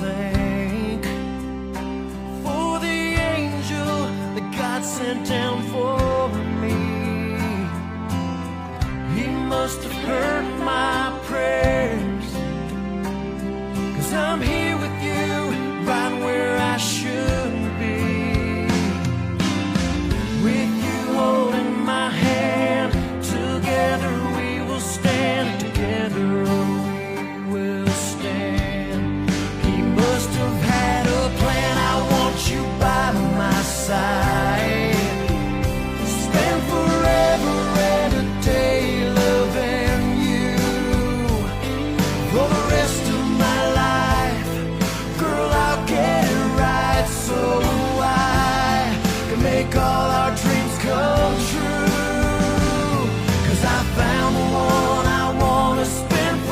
thank for the angel that God sent down for me. He must have heard my prayers, 'cause I'm here with you right where I should be. With you holding my hand, together we will stand, together we will stand. He must have had a plan. I want you by my side, spend forever and a day loving you for the rest